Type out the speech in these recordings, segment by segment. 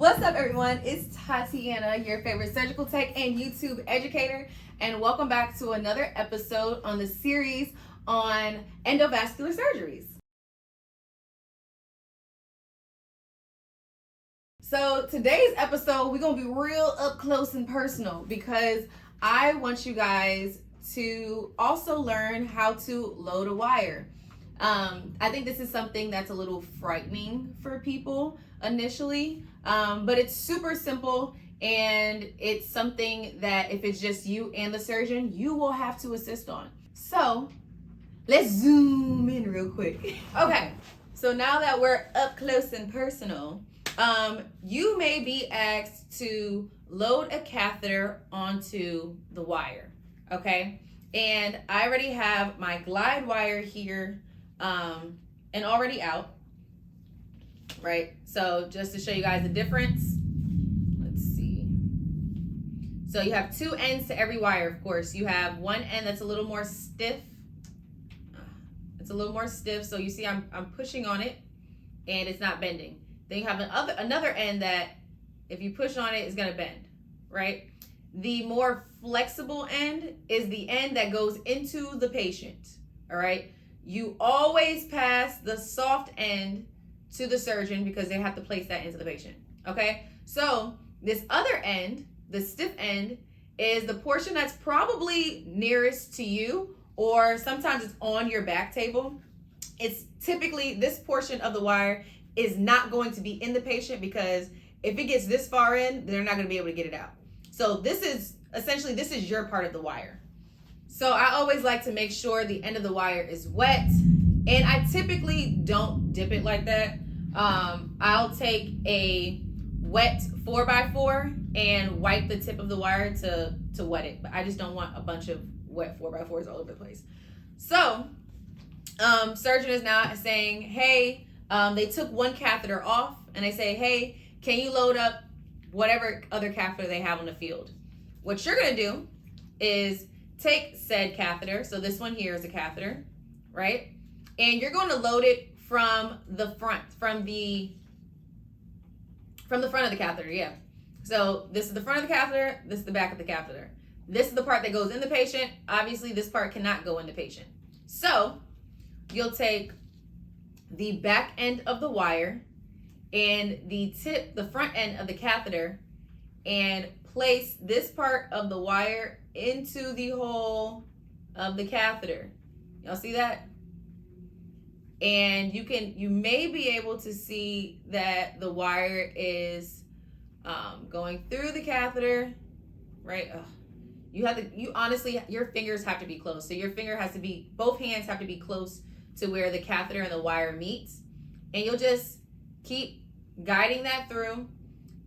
What's up, everyone? It's Tatiana, your favorite surgical tech and YouTube educator, and welcome back to another episode on the series on endovascular surgeries. So today's episode, we're going to be real up close and personal because I want you guys to also learn how to load a wire. I think this is something that's a little frightening for people initially, but it's super simple, and it's something that if it's just you and the surgeon, you will have to assist on. So let's zoom in real quick. Okay, so now that we're up close and personal, you may be asked to load a catheter onto the wire, okay? And I already have my glide wire here and already out, right? So just to show you guys the difference, let's see. So you have two ends to every wire, of course. You have one end that's a little more stiff. It's a little more stiff, so you see I'm pushing on it and it's not bending. Then you have another end that if you push on it, it's gonna bend, right? The more flexible end is the end that goes into the patient, all right? You always pass the soft end to the surgeon because they have to place that into the patient, okay? So this other end, the stiff end, is the portion that's probably nearest to you, or sometimes it's on your back table. It's typically, this portion of the wire is not going to be in the patient because if it gets this far in, they're not gonna be able to get it out. So this is your part of the wire. So I always like to make sure the end of the wire is wet, and I typically don't dip it like that. I'll take a wet 4x4 and wipe the tip of the wire to wet it, but I just don't want a bunch of wet 4x4s all over the place. So surgeon is now saying, hey, they took one catheter off, and they say, hey, can you load up whatever other catheter they have on the field? What you're gonna do is take said catheter, so this one here is a catheter, right? And you're going to load it from the front, from the front of the catheter, yeah. So this is the front of the catheter, this is the back of the catheter. This is the part that goes in the patient. Obviously, this part cannot go in the patient. So you'll take the back end of the wire and the front end of the catheter, and place this part of the wire into the hole of the catheter. Y'all see that? And you may be able to see that the wire is going through the catheter, right? You honestly, your fingers have to be close. So both hands have to be close to where the catheter and the wire meets. And you'll just keep guiding that through.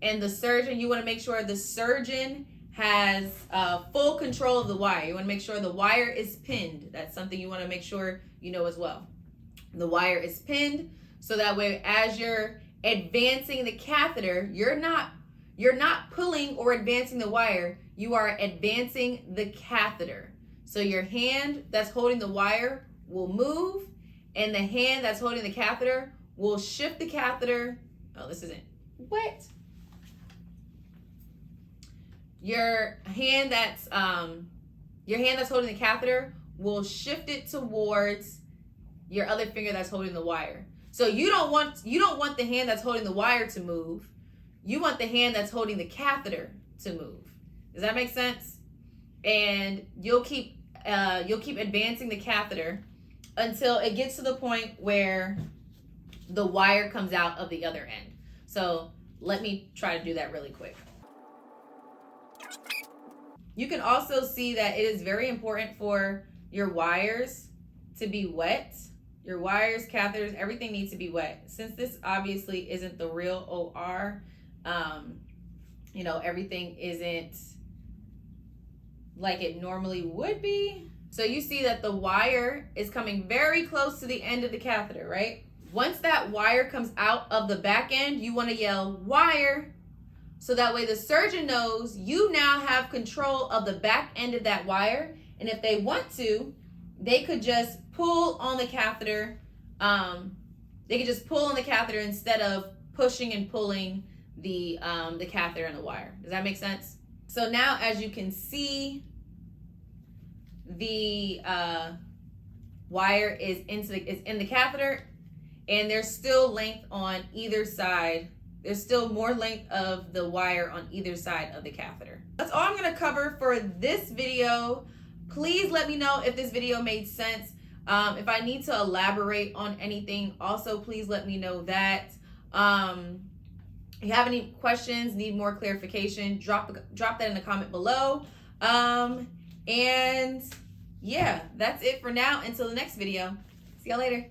And the surgeon, you want to make sure the surgeon has full control of the wire. You want to make sure the wire is pinned. That's something you want to make sure you know as well. The wire is pinned, so that way as you're advancing the catheter, you're not pulling or advancing the wire, you are advancing the catheter. So your hand that's holding the wire will move, and the hand that's holding the catheter will shift the catheter. Oh, this isn't wet. Your hand that's holding the catheter will shift it towards your other finger that's holding the wire. So you don't want the hand that's holding the wire to move. You want the hand that's holding the catheter to move. Does that make sense? And you'll keep advancing the catheter until it gets to the point where the wire comes out of the other end. So let me try to do that really quick. You can also see that it is very important for your wires to be wet. Your wires, catheters, everything needs to be wet. Since this obviously isn't the real OR, everything isn't like it normally would be. So you see that the wire is coming very close to the end of the catheter, right? Once that wire comes out of the back end, you want to yell wire, so that way the surgeon knows you now have control of the back end of that wire. And if they want to, they could just pull on the catheter. Instead of pushing and pulling the catheter and the wire. Does that make sense? So now, as you can see, the wire is in the catheter, and there's still length on either side. There's still more length of the wire on either side of the catheter. That's all I'm going to cover for this video. Please let me know if this video made sense. If I need to elaborate on anything, also please let me know that. If you have any questions, need more clarification, drop that in the comment below. And yeah, that's it for now. Until the next video. See y'all later.